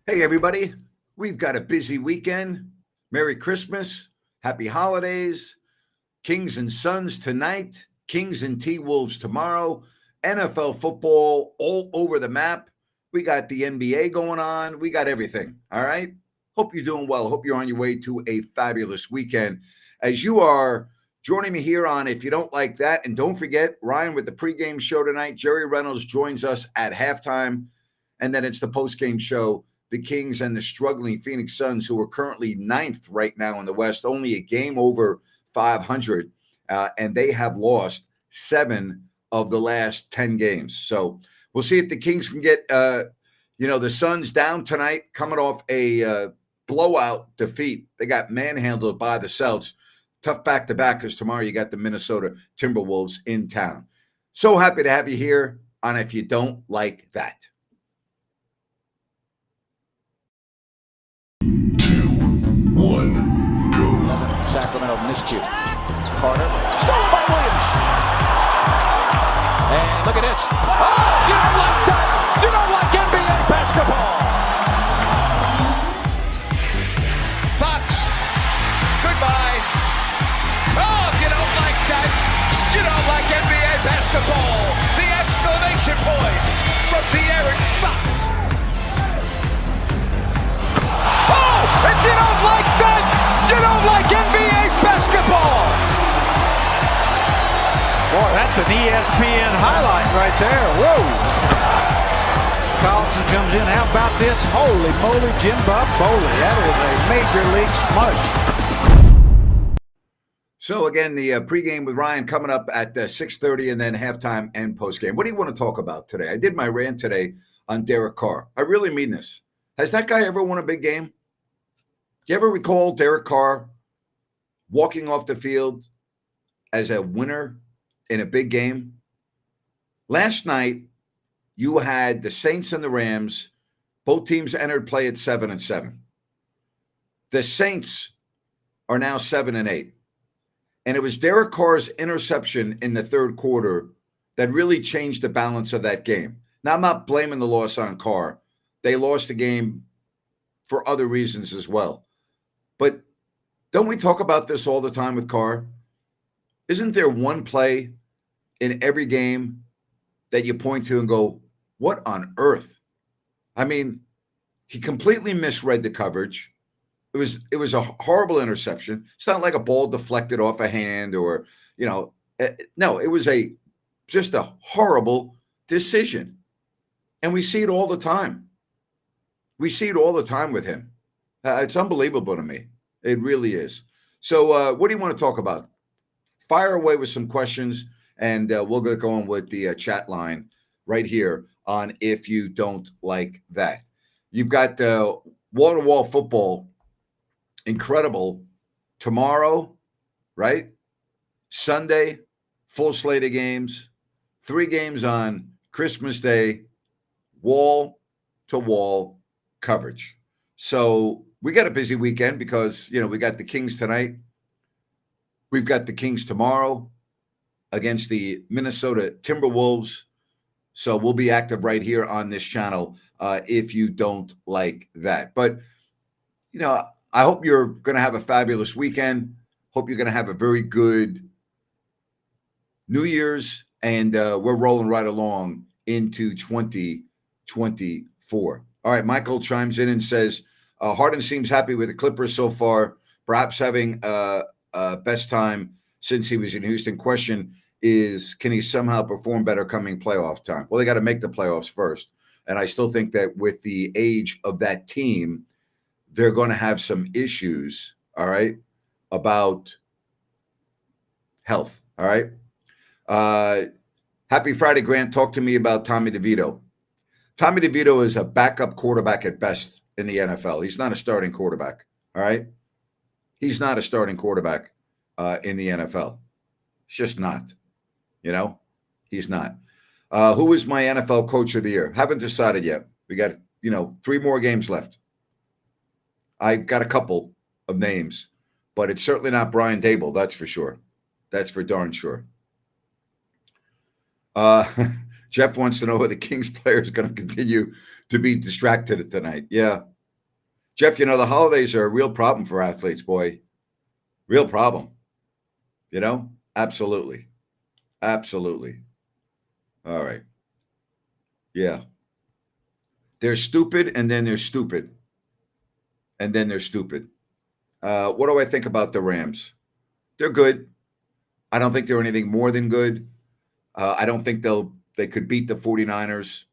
Hey, everybody. We've got a busy weekend. Merry Christmas. Happy holidays. Kings and Suns tonight. Kings and T-Wolves tomorrow. NFL football all over the map. We got the NBA going on. We got everything. All right. Hope you're doing well. Hope you're on your way to a fabulous weekend. As you are joining me here on If You Don't Like That, and don't forget, Ryan with the pregame show tonight. Jerry Reynolds joins us at halftime, and then it's the postgame show. The Kings and the struggling Phoenix Suns, who are currently ninth right now in the West, only a game over 500, and they have lost 7 of the last 10 games. So we'll see if the Kings can get, the Suns down tonight, coming off a blowout defeat. They got manhandled by the Celtics. Tough back-to-back because tomorrow you got the Minnesota Timberwolves in town. So happy to have you here on If You Don't Like That. 1, go. Sacramento miscue. Carter. Stolen by Williams. And look at this. Oh, you don't like that. You don't like NBA basketball. Fox. Goodbye. Oh, if you don't like that, you don't like NBA basketball. The exclamation point from De'Aaron Fox. Oh, if you don't like that, you don't like NBA basketball. Boy, that's an ESPN highlight right there. Whoa. Carlson comes in. How about this? Holy moly, Jim Bob Foley. That is a major league smush. So again, the pregame with Ryan coming up at 6:30, and then halftime and postgame. What do you want to talk about today? I did my rant today on Derek Carr. I really mean this. Has that guy ever won a big game? Do you ever recall Derek Carr walking off the field as a winner in a big game? Last night, you had the Saints and the Rams. Both teams entered play at 7-7. The Saints are now 7-8. And it was Derek Carr's interception in the third quarter that really changed the balance of that game. Now, I'm not blaming the loss on Carr. They lost the game for other reasons as well. But don't we talk about this all the time with Carr? Isn't there one play in every game that you point to and go, what on earth? I mean, he completely misread the coverage. It was a horrible interception. It's not like a ball deflected off a hand or, no, it was just a horrible decision. And we see it all the time. We see it all the time with him. It's unbelievable to me. It really is. So what do you want to talk about? Fire away with some questions, and we'll get going with the chat line right here on If You Don't Like That. You've got wall-to-wall football, incredible, tomorrow, right? Sunday, full slate of games, 3 games on Christmas Day, wall-to-wall coverage. So we got a busy weekend because, we got the Kings tonight. We've got the Kings tomorrow against the Minnesota Timberwolves. So we'll be active right here on this channel if you don't like that. But, I hope you're going to have a fabulous weekend. Hope you're going to have a very good New Year's. And we're rolling right along into 2024. All right, Michael chimes in and says, Harden seems happy with the Clippers so far, perhaps having best time since he was in Houston. Question is, can he somehow perform better coming playoff time? Well, they got to make the playoffs first. And I still think that with the age of that team, they're going to have some issues, all right, about health, all right? Happy Friday, Grant. Talk to me about Tommy DeVito. Tommy DeVito is a backup quarterback at best in the NFL. He's not a starting quarterback, all right? He's not a starting quarterback in the NFL. He's just not, He's not. Who is my NFL coach of the year? Haven't decided yet. We got, 3 more games left. I've got a couple of names, but it's certainly not Brian Dable, that's for sure. That's for darn sure. Jeff wants to know whether the Kings player is going to continue to be distracted tonight. Yeah, Jeff, you know, the holidays are a real problem for athletes, boy. Real problem. You know? Absolutely. Absolutely. All right. Yeah. They're stupid, and then they're stupid. And then they're stupid. What do I think about the Rams? They're good. I don't think they're anything more than good. I don't think they could beat the 49ers.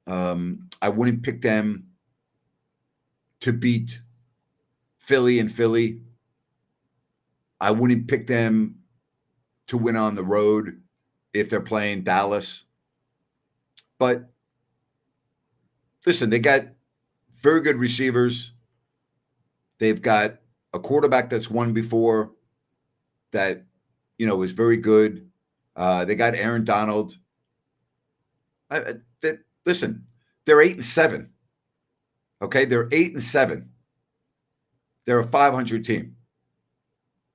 I wouldn't pick them to beat Philly and Philly. I wouldn't pick them to win on the road if they're playing Dallas. But listen, they got very good receivers. They've got a quarterback that's won before that, you know, is very good. They got Aaron Donald. Listen, they're 8-7. Okay, they're 8-7. They're a 500 team.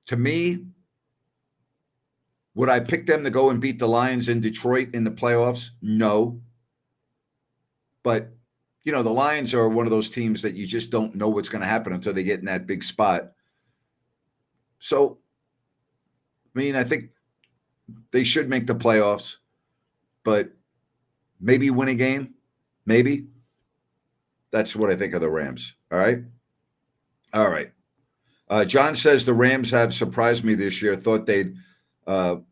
To me, would I pick them to go and beat the Lions in Detroit in the playoffs? No. But, you know, the Lions are one of those teams that you just don't know what's going to happen until they get in that big spot. So, I mean, I think they should make the playoffs, but maybe win a game. Maybe. That's what I think of the Rams. All right? All right. John says the Rams have surprised me this year. Thought they'd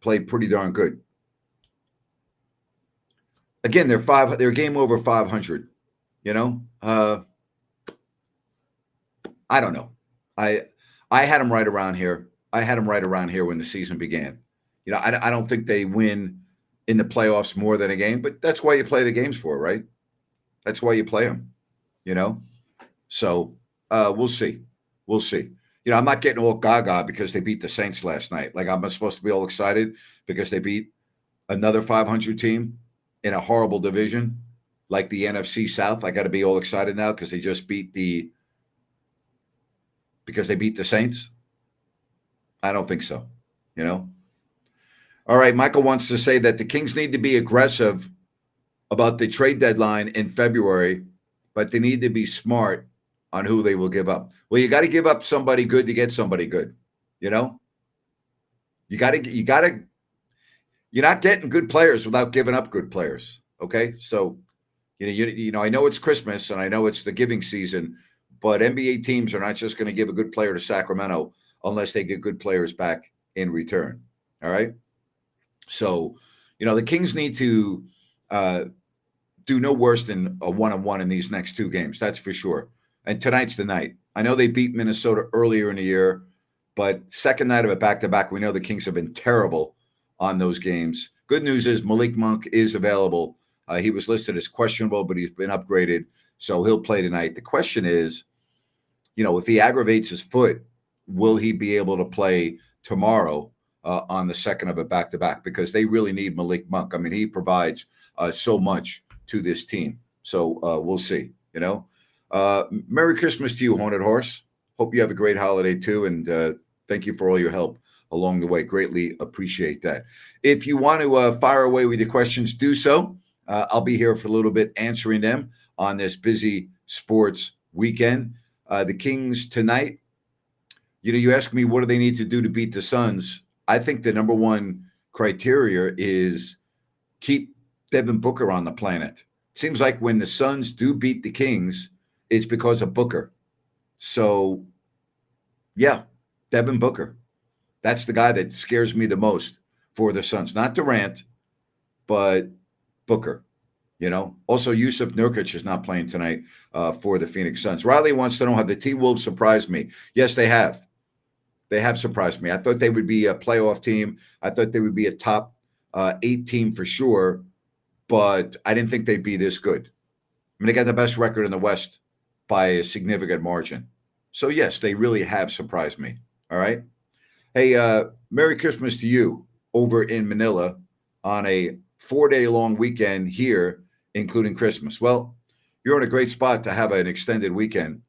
play pretty darn good. Again, they're game over 500. You know, I don't know. I had them right around here. I had them right around here when the season began. You know, I don't think they win in the playoffs more than a game, but that's why you play the games for, right? That's why you play them. You know, so we'll see. We'll see. You know, I'm not getting all gaga because they beat the Saints last night. Like, I'm supposed to be all excited because they beat another 500 team in a horrible division like the NFC South. I got to be all excited now because they just beat the Saints. I don't think so, you know. All right, Michael wants to say that the Kings need to be aggressive about the trade deadline in February, but they need to be smart on who they will give up. Well, you got to give up somebody good to get somebody good, you know? You're not getting good players without giving up good players, okay? So, you know, I know it's Christmas and I know it's the giving season, but NBA teams are not just going to give a good player to Sacramento unless they get good players back in return, all right? So, you know, the Kings need to do no worse than a 1-1 in these next two games, that's for sure. And tonight's the night. I know they beat Minnesota earlier in the year, but second night of a back-to-back, we know the Kings have been terrible on those games. Good news is Malik Monk is available. He was listed as questionable, but he's been upgraded, so he'll play tonight. The question is, you know, if he aggravates his foot, will he be able to play tomorrow on the second of a back-to-back? Because they really need Malik Monk. I mean, he provides so much to this team. So we'll see, you know. Merry Christmas to you, Haunted Horse. Hope you have a great holiday too, and thank you for all your help along the way. Greatly appreciate that. If you want to fire away with your questions, do so. I'll be here for a little bit answering them on this busy sports weekend. The Kings tonight, you know, you ask me what do they need to do to beat the Suns. I think the number one criteria is keep Devin Booker on the planet. Seems like when the Suns do beat the Kings, it's because of Booker. So, yeah, Devin Booker. That's the guy that scares me the most for the Suns. Not Durant, but Booker. You know, also Yusuf Nurkic is not playing tonight for the Phoenix Suns. Riley wants to know, have the T-Wolves surprised me? Yes, they have. They have surprised me. I thought they would be a playoff team. I thought they would be a top 8 team for sure, but I didn't think they'd be this good. I mean, they got the best record in the West by a significant margin. So, yes, they really have surprised me. All right. Hey, Merry Christmas to you over in Manila on a 4-day-long weekend here, including Christmas. Well, you're in a great spot to have an extended weekend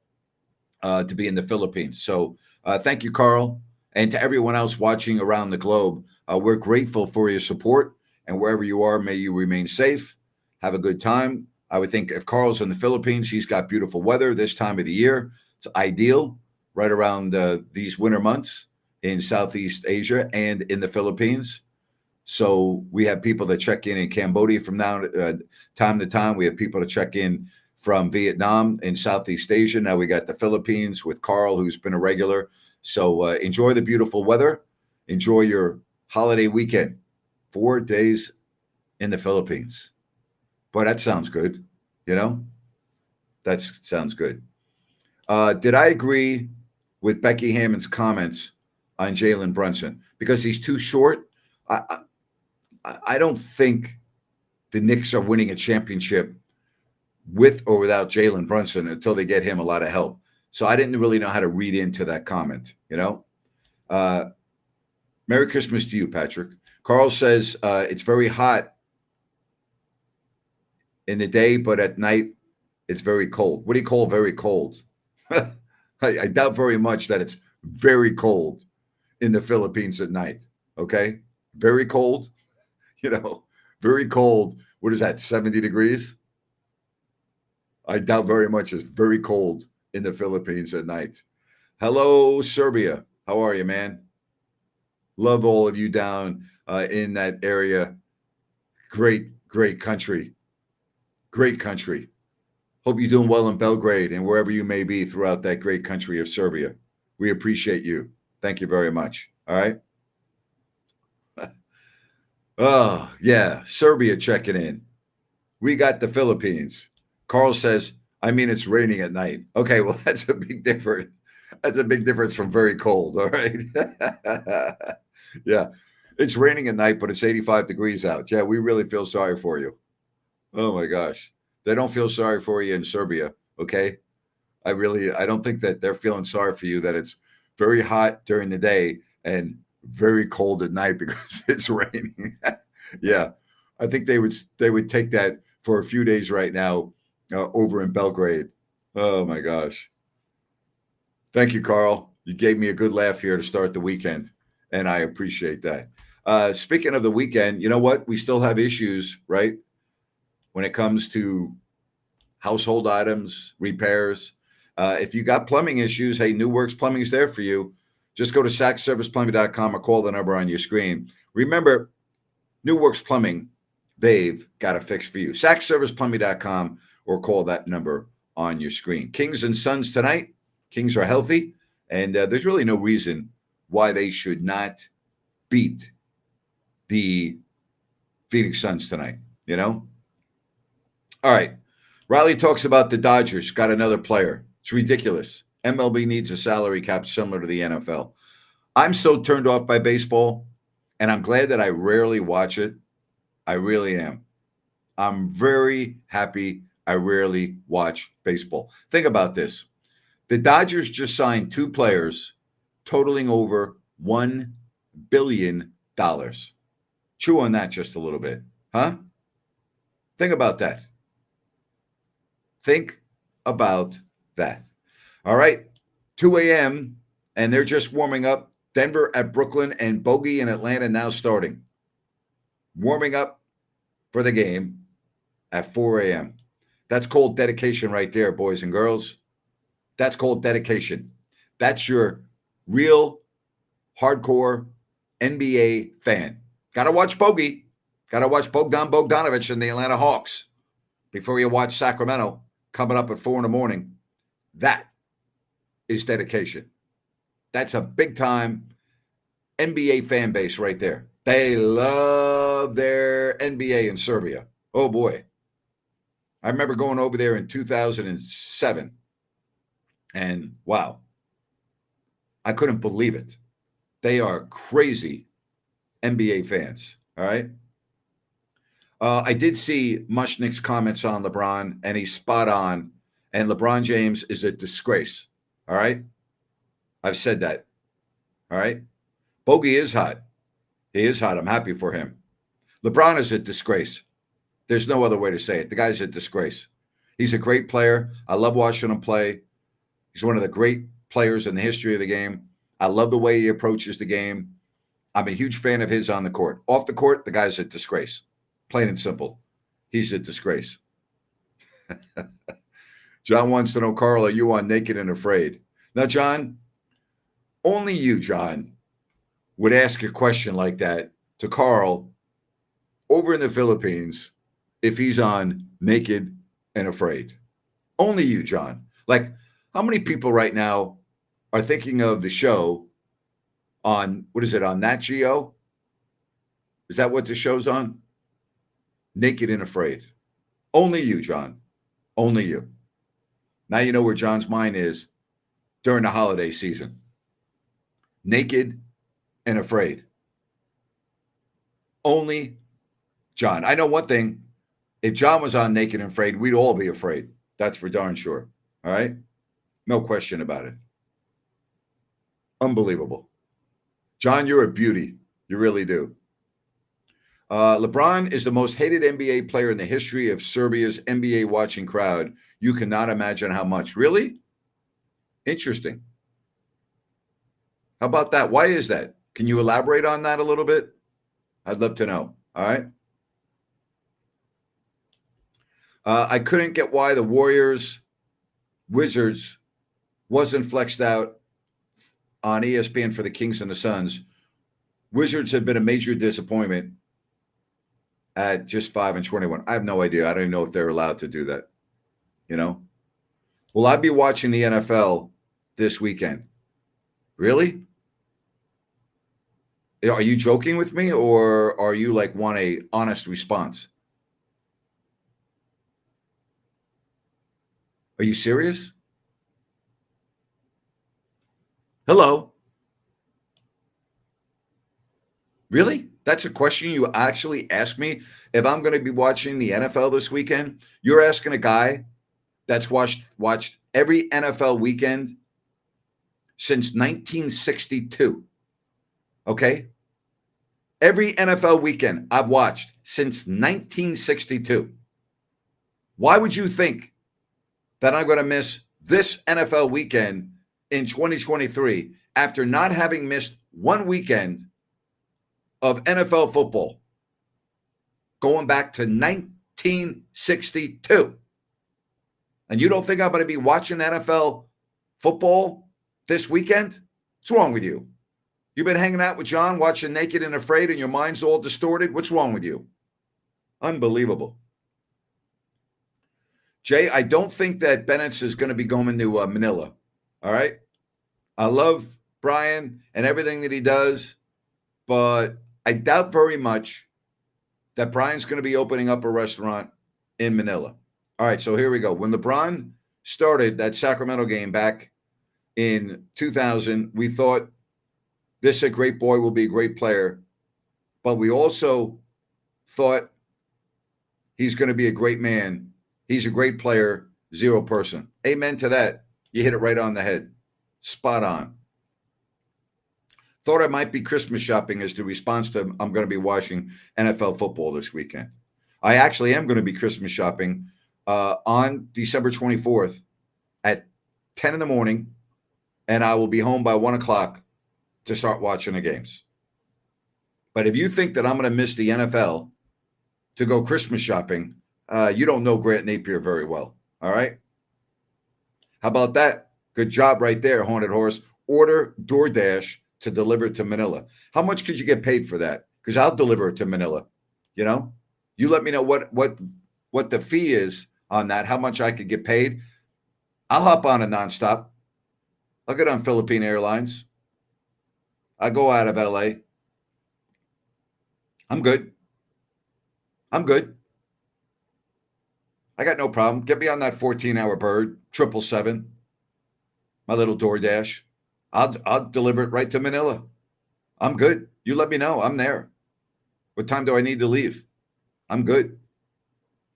to be in the Philippines. So thank you, Carl, and to everyone else watching around the globe. We're grateful for your support, and wherever you are, may you remain safe. Have a good time. I would think if Carl's in the Philippines, he's got beautiful weather this time of the year. It's ideal right around these winter months in Southeast Asia and in the Philippines. So we have people that check in Cambodia from time to time. We have people to check in from Vietnam in Southeast Asia. Now we got the Philippines with Carl, who's been a regular. So enjoy the beautiful weather. Enjoy your holiday weekend. 4 days in the Philippines. Boy, that sounds good. That sounds good. Did I agree with Becky Hammond's comments on Jalen Brunson? Because he's too short? I don't think the Knicks are winning a championship with or without Jalen Brunson until they get him a lot of help. So I didn't really know how to read into that comment, Merry Christmas to you, Patrick. Carl says it's very hot in the day, but at night it's very cold. What do you call very cold? I doubt very much that it's very cold in the Philippines at night. Okay? Very cold, very cold. What is that, 70 degrees? I doubt very much it's very cold in the Philippines at night. Hello, Serbia. How are you, man? Love all of you down in that area. Great, great country. Great country. Hope you're doing well in Belgrade and wherever you may be throughout that great country of Serbia. We appreciate you. Thank you very much. All right. Oh, yeah. Serbia checking in. We got the Philippines. Carl says, it's raining at night. Okay, well, that's a big difference. That's a big difference from very cold. All right. Yeah. It's raining at night, but it's 85 degrees out. Yeah, we really feel sorry for you. Oh, my gosh. They don't feel sorry for you in Serbia. Okay. I don't think that they're feeling sorry for you, that it's very hot during the day and very cold at night because it's raining. Yeah. I think they would take that for a few days right now over in Belgrade. Oh my gosh. Thank you, Carl. You gave me a good laugh here to start the weekend, and I appreciate that. Speaking of the weekend, you know what? We still have issues, right? When it comes to household items, repairs. If you got plumbing issues, hey, New Works Plumbing is there for you. Just go to sackserviceplumbing.com or call the number on your screen. Remember, New Works Plumbing, they've got a fix for you. sackserviceplumbing.com or call that number on your screen. Kings and Suns tonight. Kings are healthy, and there's really no reason why they should not beat the Phoenix Suns tonight, All right. Riley talks about the Dodgers got another player. It's ridiculous. MLB needs a salary cap similar to the NFL. I'm so turned off by baseball, and I'm glad that I rarely watch it. I really am. I'm very happy I rarely watch baseball. Think about this. The Dodgers just signed 2 players totaling over $1 billion. Chew on that just a little bit, huh? Think about that. Think about that. All right, 2 a.m., and they're just warming up. Denver at Brooklyn and Bogey in Atlanta now starting. Warming up for the game at 4 a.m. That's called dedication right there, boys and girls. That's called dedication. That's your real hardcore NBA fan. Got to watch Bogey. Got to watch Bogdan Bogdanović and the Atlanta Hawks before you watch Sacramento coming up at 4 in the morning. That is dedication. That's a big-time NBA fan base right there. They love their NBA in Serbia. Oh, boy. I remember going over there in 2007. And, wow, I couldn't believe it. They are crazy NBA fans, all right? I did see Mushnick's comments on LeBron, and he's spot on. And LeBron James is a disgrace, all right? I've said that, all right? Bogey is hot. He is hot. I'm happy for him. LeBron is a disgrace. There's no other way to say it. The guy's a disgrace. He's a great player. I love watching him play. He's one of the great players in the history of the game. I love the way he approaches the game. I'm a huge fan of his on the court. Off the court, the guy's a disgrace. Plain and simple. He's a disgrace. John wants to know, Carl, are you on Naked and Afraid? Now, John, only you, John, would ask a question like that to Carl over in the Philippines if he's on Naked and Afraid. Only you, John. Like, how many people right now are thinking of the show on, what is it, on Nat Geo? Is that what the show's on? Naked and Afraid. Only you, John. Only you. Now you know where John's mind is during the holiday season. Naked and Afraid. Only John. I know one thing. If John was on Naked and Afraid, we'd all be afraid. That's for darn sure. All right? No question about it. Unbelievable. John, you're a beauty. You really do. LeBron is the most hated NBA player in the history of Serbia's NBA watching crowd. You cannot imagine how much. Really? Interesting. How about that? Why is that? Can you elaborate on that a little bit? I'd love to know. All right. I couldn't get why the Warriors Wizards wasn't flexed out on ESPN for the Kings and the Suns. Wizards have been a major disappointment at just 5-21. I have no idea. I don't even know if they're allowed to do that. You know? Will I be watching the NFL this weekend? Really? Are you joking with me, or are you like want a honest response? Are you serious? Hello? Really? That's a question you actually ask me if I'm going to be watching the NFL this weekend? You're asking a guy that's watched every NFL weekend since 1962. Okay? Every NFL weekend I've watched since 1962. Why would you think that I'm going to miss this NFL weekend in 2023 after not having missed one weekend of NFL football going back to 1962? And you don't think I'm going to be watching NFL football this weekend? What's wrong with you? You've been hanging out with John, watching Naked and Afraid, and your mind's all distorted? What's wrong with you? Unbelievable. Jay, I don't think that Bennett's is going to be going to Manila. All right? I love Brian and everything that he does, but I doubt very much that Brian's going to be opening up a restaurant in Manila. All right, so here we go. When LeBron started that Sacramento game back in 2000, we thought this a great boy will be a great player, but we also thought he's going to be a great man. He's a great player, zero person. Amen to that. You hit it right on the head. Spot on. Thought I might be Christmas shopping as the response to I'm going to be watching NFL football this weekend. I actually am going to be Christmas shopping on December 24th at 10 in the morning, and I will be home by 1 o'clock to start watching the games. But if you think that I'm going to miss the NFL to go Christmas shopping, you don't know Grant Napier very well. All right? How about that? Good job right there, Haunted Horse. Order DoorDash to deliver it to Manila. How much could you get paid for that? Because I'll deliver it to Manila. You know? You let me know what the fee is on that, how much I could get paid. I'll hop on a nonstop. I'll get on Philippine Airlines. I go out of LA. I'm good. I'm good. I got no problem. Get me on that 14-hour bird, 777, my little DoorDash. I'll deliver it right to Manila. I'm good. You let me know. I'm there. What time do I need to leave? I'm good.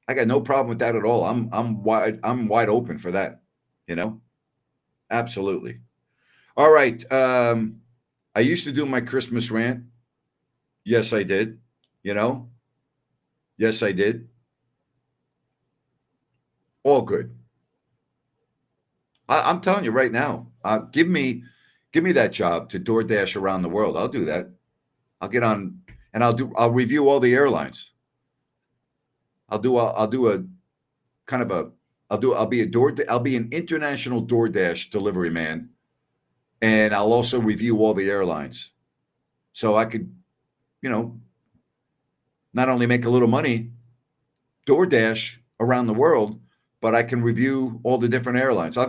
I got no problem with that at all. I'm wide open for that. You know? Absolutely. All right. I used to do my Christmas rant. Yes, I did. You know? Yes, I did. All good. I'm telling you right now, give me that job to DoorDash around the world. I'll do that. I'll get on and I'll review all the airlines. I'll do a kind of a I'll be an international DoorDash delivery man, and I'll also review all the airlines. So I could, not only make a little money, DoorDash around the world, but I can review all the different airlines. I'll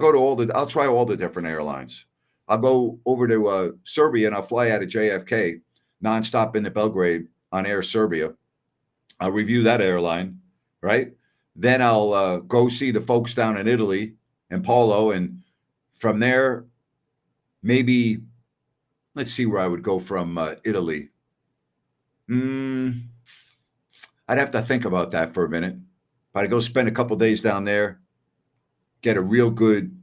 try all the different airlines. I'll go over to Serbia and I'll fly out of JFK nonstop into Belgrade on Air Serbia. I'll review that airline, right? Then I'll go see the folks down in Italy and Paulo. And from there, maybe, let's see where I would go from Italy. I'd have to think about that for a minute. But I'd go spend a couple days down there, get a real good,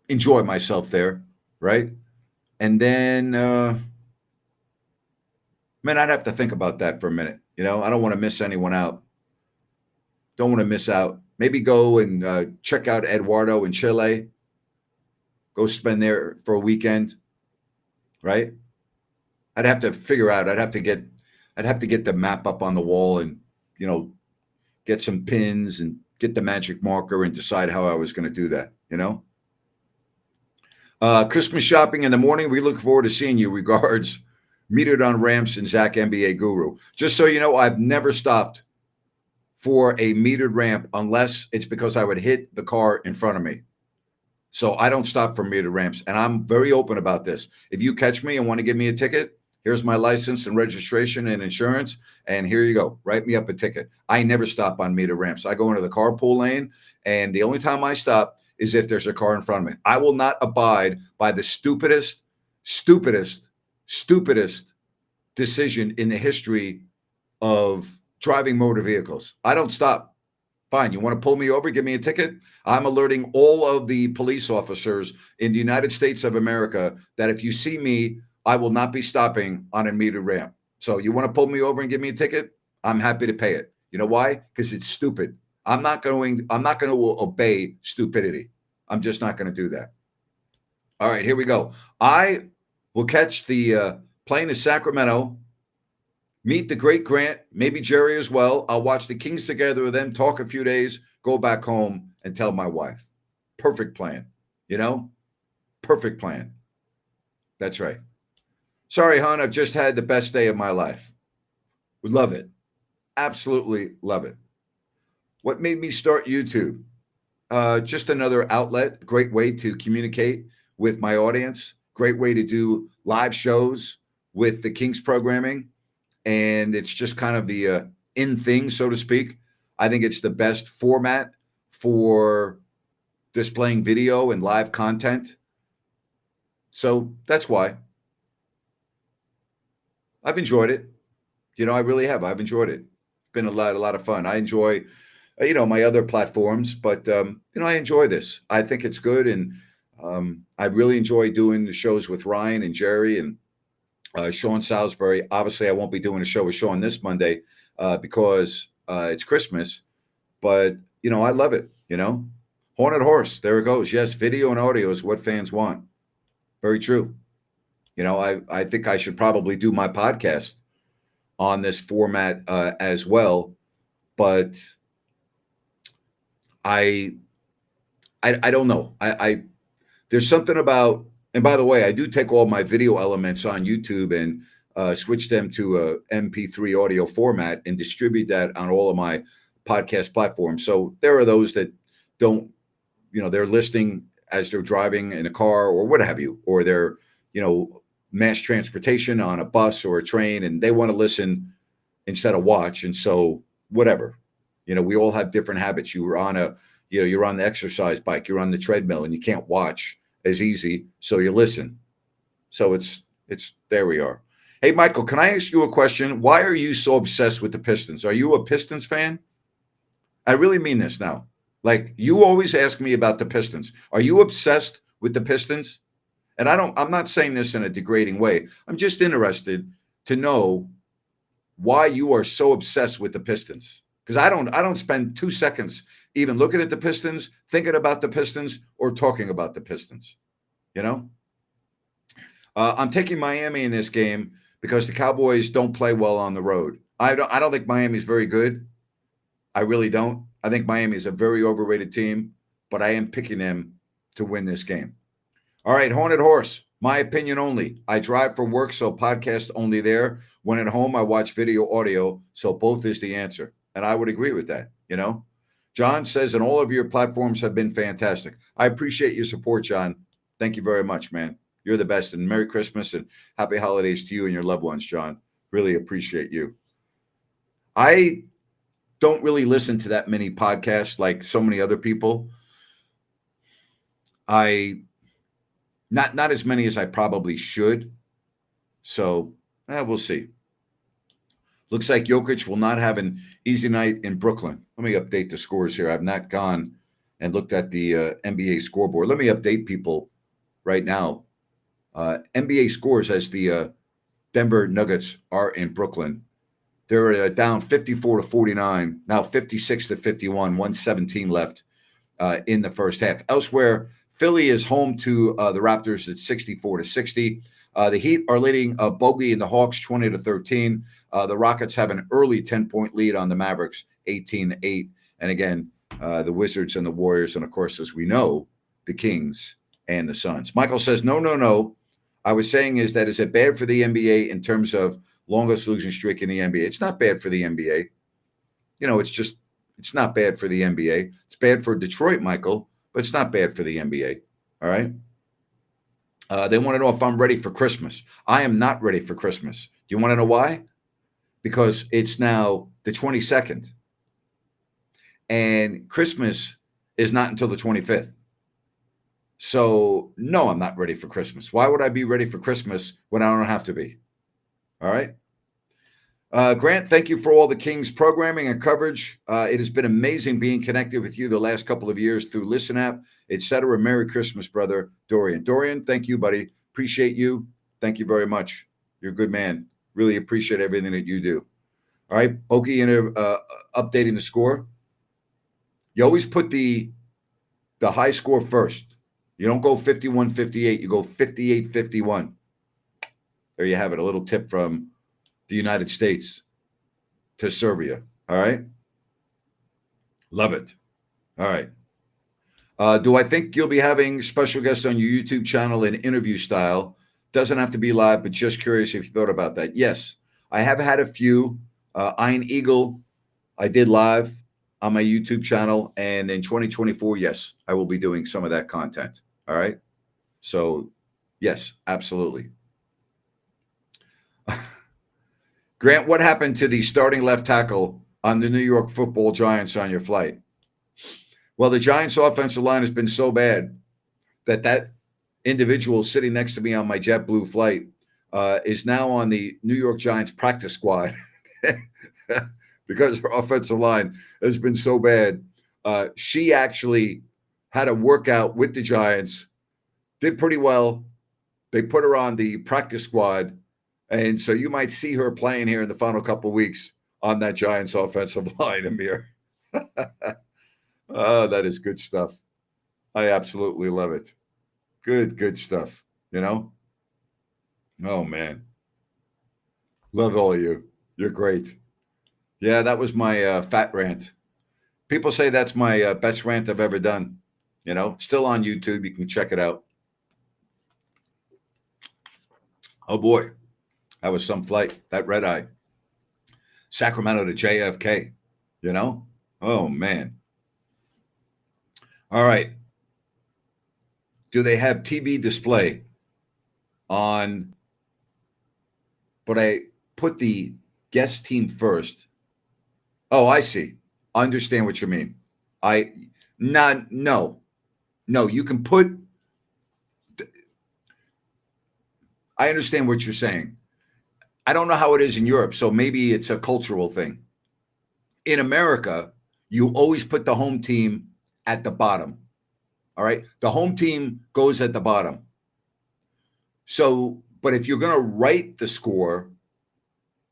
enjoy myself there, right? And then, I'd have to think about that for a minute. I don't want to miss anyone out. Don't want to miss out. Maybe go and check out Eduardo in Chile. Go spend there for a weekend, right? I'd have to figure out. I'd have to get the map up on the wall and get some pins and get the magic marker and decide how I was going to do that. Christmas shopping in the morning. We look forward to seeing you. Regards, Metered on Ramps and Zach NBA Guru. Just so you know, I've never stopped for a metered ramp unless it's because I would hit the car in front of me. So I don't stop for metered ramps. And I'm very open about this. If you catch me and want to give me a ticket, here's my license and registration and insurance. And here you go. Write me up a ticket. I never stop on metered ramps. I go into the carpool lane. And the only time I stop is if there's a car in front of me. I will not abide by the stupidest decision in the history of driving motor vehicles. I don't stop. Fine. You want to pull me over, give me a ticket? I'm alerting all of the police officers in the United States of America that if you see me, I will not be stopping on a metered ramp. So you want to pull me over and give me a ticket? I'm happy to pay it. You know why? Because it's stupid. I'm not going to obey stupidity. I'm just not going to do that. All right, here we go. I will catch the plane to Sacramento, meet the great Grant, maybe Jerry as well. I'll watch the Kings together with them, talk a few days, go back home and tell my wife. Perfect plan, Perfect plan. That's right. Sorry, hon, I've just had the best day of my life. Would love it. Absolutely love it. What made me start YouTube? Just another outlet, great way to communicate with my audience, great way to do live shows with the Kings programming. And it's just kind of the in thing, so to speak. I think it's the best format for displaying video and live content. So that's why. I've enjoyed it. I really have. I've enjoyed it. It's been a lot of fun. I enjoy, my other platforms, but, I enjoy this. I think it's good. And I really enjoy doing the shows with Ryan and Jerry and Sean Salisbury. Obviously, I won't be doing a show with Sean this Monday because it's Christmas. But, I love it, Haunted Horse, there it goes. Yes, video and audio is what fans want. Very true. I think I should probably do my podcast on this format as well. But I don't know. There's something about, and by the way, I do take all my video elements on YouTube and switch them to a MP3 audio format and distribute that on all of my podcast platforms. So there are those that don't, they're listening as they're driving in a car or what have you, or they're, mass transportation on a bus or a train, and they want to listen instead of watch. And so whatever, we all have different habits. You're on the exercise bike, you're on the treadmill, and you can't watch as easy. So you listen. So it's there we are. Hey, Michael, can I ask you a question? Why are you so obsessed with the Pistons? Are you a Pistons fan? I really mean this now. Like, you always ask me about the Pistons. Are you obsessed with the Pistons? And I'm not saying this in a degrading way. I'm just interested to know why you are so obsessed with the Pistons. Because I don't spend 2 seconds even looking at the Pistons, thinking about the Pistons, or talking about the Pistons. I'm taking Miami in this game because the Cowboys don't play well on the road. I don't think Miami's very good. I really don't. I think Miami is a very overrated team, but I am picking them to win this game. All right, Haunted Horse, my opinion only. I drive for work, so podcast only there. When at home, I watch video, audio, so both is the answer. And I would agree with that, you know. John says, and all of your platforms have been fantastic. I appreciate your support, John. Thank you very much, man. You're the best. And Merry Christmas and Happy Holidays to you and your loved ones, John. Really appreciate you. I don't really listen to that many podcasts like so many other people. Not as many as I probably should. So we'll see. Looks like Jokic will not have an easy night in Brooklyn. Let me update the scores here. I've not gone and looked at the NBA scoreboard. Let me update people right now. NBA scores as the Denver Nuggets are in Brooklyn. They're down 54-49, now 56-51, 117 left in the first half. Elsewhere, Philly is home to the Raptors at 64-60. The Heat are leading Bogey and the Hawks 20-13. The Rockets have an early 10-point lead on the Mavericks, 18-8. And again, the Wizards and the Warriors, and of course, as we know, the Kings and the Suns. Michael says, no. I was saying is it bad for the NBA in terms of longest losing streak in the NBA? It's not bad for the NBA. You know, it's not bad for the NBA. It's bad for Detroit, Michael, but it's not bad for the NBA. All right. They want to know if I'm ready for Christmas. I am not ready for Christmas. Do you want to know why? Because it's now the 22nd. And Christmas is not until the 25th. So, no, I'm not ready for Christmas. Why would I be ready for Christmas when I don't have to be? All right. Grant, thank you for all the Kings programming and coverage. It has been amazing being connected with you the last couple of years through Listen App, etc. Merry Christmas, brother. Dorian. Dorian, thank you, buddy. Appreciate you. Thank you very much. You're a good man. Really appreciate everything that you do. All right. Okie, updating the score. You always put the high score first. You don't go 51-58. You go 58-51. There you have it. A little tip from the United States to Serbia. All right. Love it. All right. Do I think you'll be having special guests on your YouTube channel in interview style? Doesn't have to be live, but just curious if you thought about that. Yes, I have had a few. Iron Eagle, I did live on my YouTube channel. And in 2024, yes, I will be doing some of that content. All right. So, yes, absolutely. Grant, what happened to the starting left tackle on the New York Football Giants on your flight? Well, the Giants' offensive line has been so bad that individual sitting next to me on my JetBlue flight is now on the New York Giants practice squad because her offensive line has been so bad. She actually had a workout with the Giants, did pretty well. They put her on the practice squad. And so you might see her playing here in the final couple of weeks on that Giants offensive line, Amir. Oh, that is good stuff. I absolutely love it. Good stuff, you know? Oh, man. Love all of you. You're great. Yeah, that was my fat rant. People say that's my best rant I've ever done. You know, still on YouTube. You can check it out. Oh, boy. That was some flight, that red eye. Sacramento to JFK, you know? Oh, man. All right. Do they have TV display on? But I put the guest team first. Oh, I see. I understand what you mean. No, you can put. I understand what you're saying. I don't know how it is in Europe, so maybe it's a cultural thing. In America, you always put the home team at the bottom. All right? The home team goes at the bottom. So, but if you're going to write the score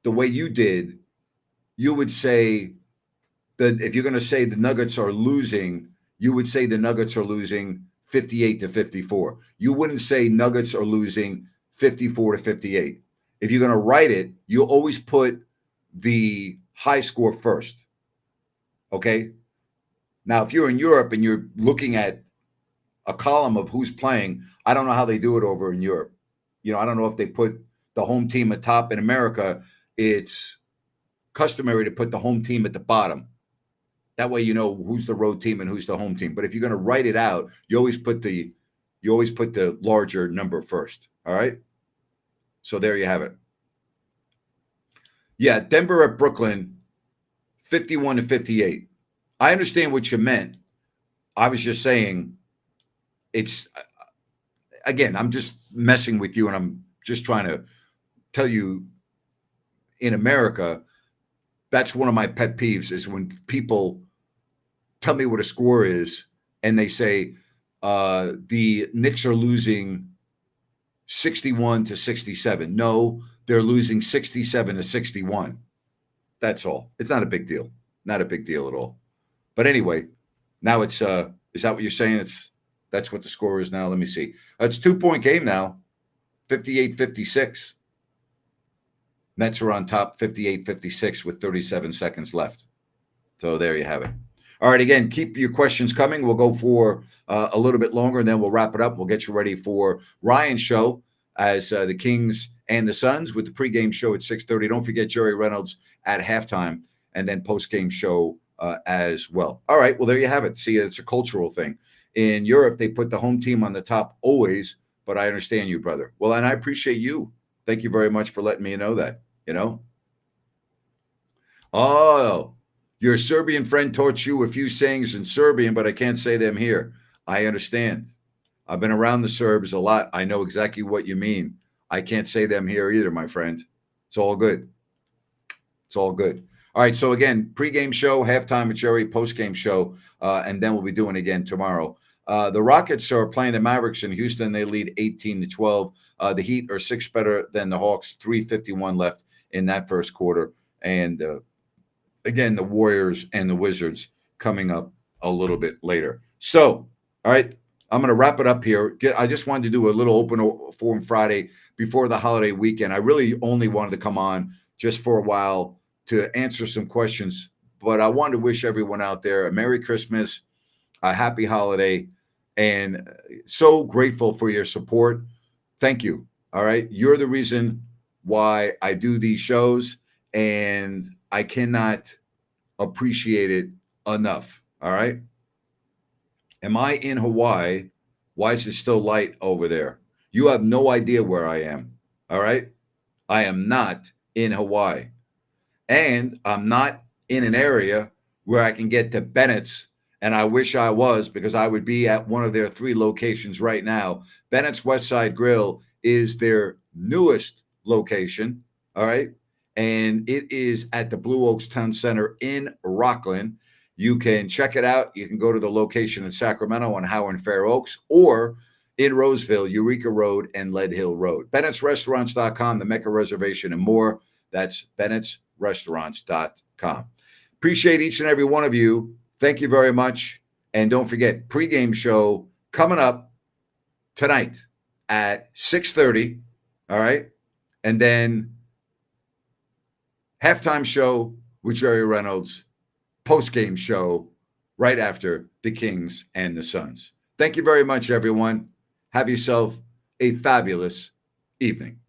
the way you did, you would say that if you're going to say the Nuggets are losing, you would say the Nuggets are losing 58-54. You wouldn't say Nuggets are losing 54-58. If you're going to write it, you always put the high score first. Okay? Now, if you're in Europe and you're looking at a column of who's playing, I don't know how they do it over in Europe. I don't know if they put the home team at top. In America, it's customary to put the home team at the bottom. That way you know who's the road team and who's the home team. But if you're going to write it out, you always put the larger number first. All right? So there you have it. Yeah, Denver at Brooklyn, 51-58. I understand what you meant. I was just saying it's, again, I'm just messing with you, and I'm just trying to tell you, in America, that's one of my pet peeves is when people tell me what a score is and they say the Knicks are losing 61-67. No, they're losing 67-61. That's all. It's not a big deal. Not a big deal at all. But anyway, now it's is that what you're saying? That's what the score is now. Let me see. It's a 2-point game now. 58-56. Nets are on top 58-56 with 37 seconds left. So there you have it. All right, again, keep your questions coming. We'll go for a little bit longer, and then we'll wrap it up. We'll get you ready for Ryan's show as the Kings and the Suns with the pregame show at 6:30. Don't forget Jerry Reynolds at halftime, and then postgame show as well. All right, well, there you have it. See, it's a cultural thing. In Europe, they put the home team on the top always, but I understand you, brother. Well, and I appreciate you. Thank you very much for letting me know that, Oh, your Serbian friend taught you a few sayings in Serbian, but I can't say them here. I understand. I've been around the Serbs a lot. I know exactly what you mean. I can't say them here either, my friend. It's all good. It's all good. All right, so again, pregame show, halftime with Jerry, postgame show, and then we'll be doing again tomorrow. The Rockets are playing the Mavericks in Houston. They lead 18-12. The Heat are 6 better than the Hawks, 3:51 left in that first quarter. And again, the Warriors and the Wizards coming up a little bit later. So, all right, I'm going to wrap it up here. I just wanted to do a little open forum Friday before the holiday weekend. I really only wanted to come on just for a while to answer some questions, but I wanted to wish everyone out there a Merry Christmas, a happy holiday, and so grateful for your support. Thank you. All right. You're the reason why I do these shows, and I cannot appreciate it enough. All right. Am I in Hawaii? Why is it still light over there? You have no idea where I am. All right. I am not in Hawaii. And I'm not in an area where I can get to Bennett's. And I wish I was, because I would be at one of their 3 locations right now. Bennett's Westside Grill is their newest location. All right. And it is at the Blue Oaks Town Center in Rockland. You can check it out. You can go to the location in Sacramento on Howard and Fair Oaks, or in Roseville, Eureka Road and Lead Hill Road. Bennett'sRestaurants.com, the Mecca Reservation, and more. That's Bennett'sRestaurants.com. Appreciate each and every one of you. Thank you very much. And don't forget, pregame show coming up tonight at 6:30. All right. And then halftime show with Jerry Reynolds, post-game show right after the Kings and the Suns. Thank you very much, everyone. Have yourself a fabulous evening.